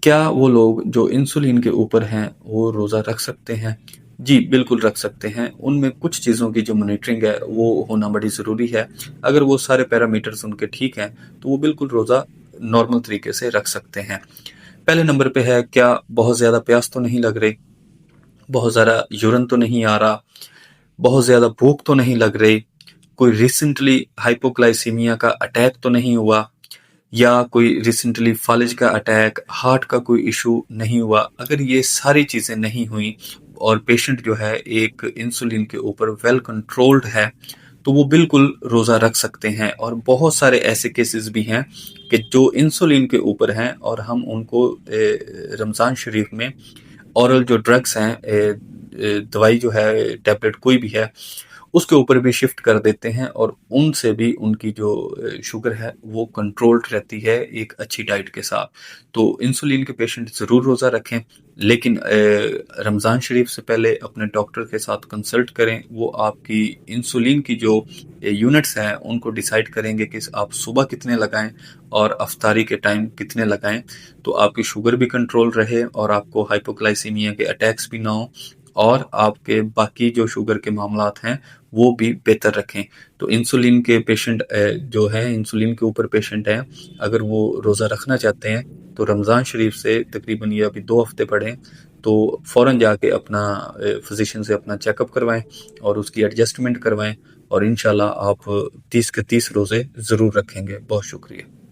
क्या वो लोग जो इंसुलिन के ऊपर हैं वो रोज़ा रख सकते हैं? जी, बिल्कुल रख सकते हैं। उनमें कुछ चीज़ों की जो मॉनिटरिंग है वो होना बड़ी ज़रूरी है। अगर वो सारे पैरामीटर्स उनके ठीक हैं, तो वो बिल्कुल रोज़ा नॉर्मल तरीके से रख सकते हैं। पहले नंबर पे है, क्या बहुत ज़्यादा प्यास तो नहीं लग रही? बहुत ज़्यादा यूरिन तो नहीं आ रहा? बहुत ज़्यादा भूख तो नहीं लग रही? कोई रिसेंटली हाइपोग्लाइसीमिया का अटैक तो नहीं हुआ? या कोई रिसेंटली फालिज का अटैक, हार्ट का कोई इशू नहीं हुआ? अगर ये सारी चीज़ें नहीं हुई और पेशेंट जो है एक इंसुलिन के ऊपर वेल कंट्रोल्ड है, तो वो बिल्कुल रोज़ा रख सकते हैं। और बहुत सारे ऐसे केसेस भी हैं कि जो इंसुलिन के ऊपर हैं और हम उनको रमज़ान शरीफ में औरल जो ड्रग्स हैं, दवाई जो है, टैबलेट कोई भी है, उसके ऊपर भी शिफ्ट कर देते हैं और उनसे भी उनकी जो शुगर है वो कंट्रोल्ड रहती है एक अच्छी डाइट के साथ। तो इंसुलिन के पेशेंट ज़रूर रोज़ा रखें, लेकिन रमज़ान शरीफ से पहले अपने डॉक्टर के साथ कंसल्ट करें। वो आपकी इंसुलिन की जो यूनिट्स हैं उनको डिसाइड करेंगे कि आप सुबह कितने लगाएं और अफ्तारी के टाइम कितने लगाएं, तो आपकी शुगर भी कंट्रोल रहे और आपको हाइपोग्लाइसीमिया के अटैक्स भी ना हो और आपके बाकी जो शुगर के मामलात हैं वो भी बेहतर रखें। तो इंसुलिन के पेशेंट जो हैं, इंसुलिन के ऊपर पेशेंट हैं, अगर वो रोज़ा रखना चाहते हैं तो रमज़ान शरीफ से तकरीबन ये अभी 2 हफ्ते पड़े हैं, तो फ़ौरन जाके अपना फिजिशियन से अपना चेकअप करवाएं और उसकी एडजस्टमेंट करवाएं और इंशाल्लाह आप 30 के 30 रोज़े ज़रूर रखेंगे। बहुत शुक्रिया।